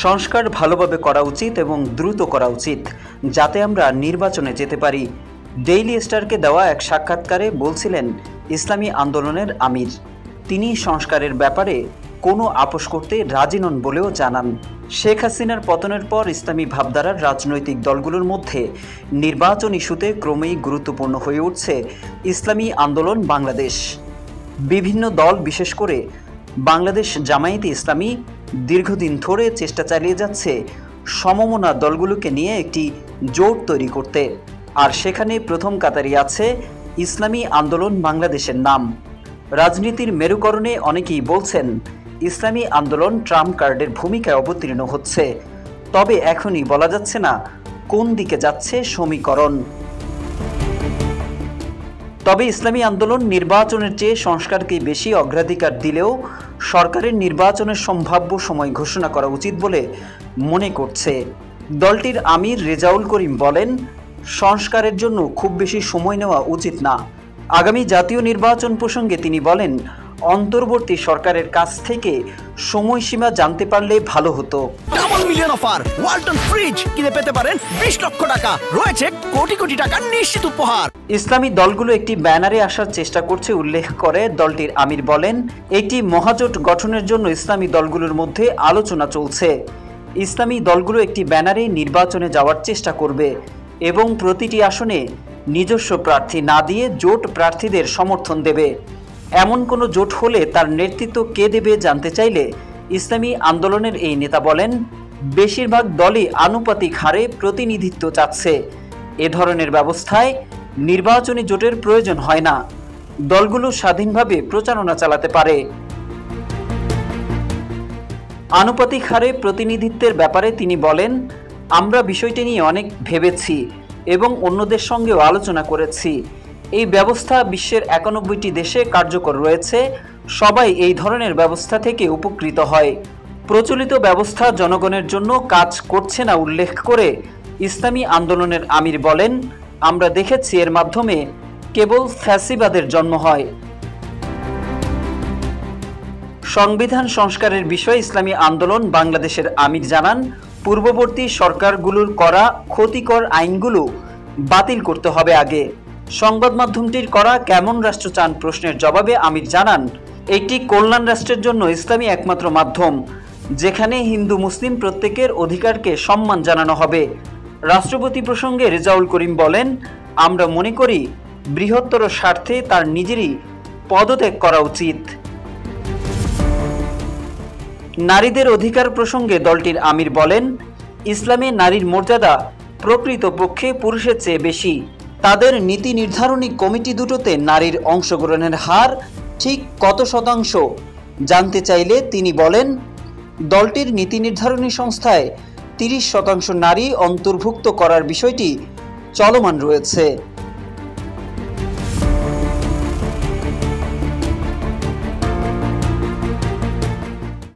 সংস্কার ভালোভাবে করা উচিত এবং দ্রুত করা উচিত, যাতে আমরা নির্বাচনে যেতে পারি। ডেইলি স্টারকে দেওয়া এক সাক্ষাৎকারে বলছিলেন ইসলামী আন্দোলনের আমির। তিনি সংস্কারের ব্যাপারে কোনো আপোষ করতে রাজি নন বলেও জানান। শেখ হাসিনার পতনের পর ইসলামী ভাবধারার রাজনৈতিক দলগুলোর মধ্যে নির্বাচন ইস্যুতে ক্রমেই গুরুত্বপূর্ণ হয়ে উঠছে ইসলামী আন্দোলন বাংলাদেশ। বিভিন্ন দল, বিশেষ করে বাংলাদেশ জামায়াতে ইসলামী, দীর্ঘদিন ধরে চেষ্টা চালিয়ে যাচ্ছে সমমনা দলগুলোকে নিয়ে একটি জোট তৈরি করতে। আর সেখানে প্রথম কাতারে আছে ইসলামী আন্দোলন বাংলাদেশের নাম। রাজনীতির মেরুকরণে অনেকেই বলছেন ইসলামী আন্দোলন ট্রাম্প কার্ডের ভূমিকায় অবতীর্ণ হচ্ছে, তবে এখনই বলা যাচ্ছে না কোন দিকে যাচ্ছে সমীকরণ। তবে ইসলামী আন্দোলন নির্বাচনের চেয়ে সংস্কারকে বেশি অগ্রাধিকার দিলেও সরকারের নির্বাচনের সম্ভাব্য সময় ঘোষণা করা উচিত বলে মনে করছে। দলটির আমির রেজাউল করিম বলেন, সংস্কারের জন্য খুব বেশি সময় নেওয়া উচিত না। আগামী জাতীয় নির্বাচন প্রসঙ্গে তিনি বলেন, অন্তর্বর্তী সরকারের কাছ থেকে সময়সীমা জানতে পারলে ভালো হতো। Double million offer, Walton fridge কিনে পেতে পারেন 20 লক্ষ টাকা, রয়েছে কোটি কোটি টাকার নিশ্চিত উপহার। ইসলামী দলগুলো একটি ব্যানারে আসার চেষ্টা করছে উল্লেখ করে দলটির আমির বলেন, একটি মহাজোট গঠনের জন্য ইসলামী দলগুলোর মধ্যে আলোচনা চলছে। ইসলামী দলগুলো একটি ব্যানারে নির্বাচনে যাওয়ার চেষ্টা করবে এবং প্রতিটি আসনে নিজস্ব প্রার্থী না দিয়ে জোট প্রার্থীদের সমর্থন দেবে। এমন কোনো জোট হলে তার নেতৃত্ব কে দেবে জানতে চাইলে ইসলামী আন্দোলনের এই নেতা বলেন, বেশিরভাগ দলই আনুপাতিক হারে প্রতিনিধিত্ব চাচ্ছে। এ ধরনের ব্যবস্থায় নির্বাচনী জোটের প্রয়োজন হয় না, দলগুলো স্বাধীনভাবে প্রচারণা চালাতে পারে। আনুপাতিক হারে প্রতিনিধিত্বের ব্যাপারে তিনি বলেন, আমরা বিষয়টি নিয়ে অনেক ভেবেছি এবং অন্যদের সঙ্গেও আলোচনা করেছি। এই ব্যবস্থা বিশ্বের 91টি দেশে কার্যকর রয়েছে। সবাই এই ধরনের ব্যবস্থা থেকে উপকৃত হয়। প্রচলিত ব্যবস্থা জনগণের জন্য কাজ করছে না উল্লেখ করে ইসলামী আন্দোলনের আমির বলেন, আমরা দেখেছি এর মাধ্যমে কেবল ফ্যাসিবাদের জন্ম হয়। সংবিধান সংস্কারের বিষয়ে ইসলামী আন্দোলন বাংলাদেশের আমির জানান, পূর্ববর্তী সরকারগুলোর করা ক্ষতিকর আইনগুলো বাতিল করতে হবে আগে। সংবাদ মাধ্যমটির করা কেমন রাষ্ট্র চান প্রশ্নের জবাবে আমির জানান, একটি কল্যাণ রাষ্ট্রের জন্য ইসলামী একমাত্র মাধ্যম, যেখানে হিন্দু মুসলিম প্রত্যেকের অধিকারকে সম্মান জানানো হবে। রাষ্ট্রপতি প্রসঙ্গে রেজাউল করিম বলেন, আমরা মনে করি বৃহত্তর স্বার্থে তার নিজেরই পদত্যাগ করা উচিত। নারীদের অধিকার প্রসঙ্গে দলটির আমির বলেন, ইসলামে নারীর মর্যাদা প্রকৃতপক্ষে পুরুষের চেয়ে বেশি। তাদের নীতি নির্ধারণী কমিটি দুটোতে নারীর অংশগ্রহণের হার ঠিক কত শতাংশ জানতে চাইলে তিনি বলেন, দলটির নীতি নির্ধারণী সংস্থায় 30% নারী অন্তর্ভুক্ত করার বিষয়টি চলমান রয়েছে।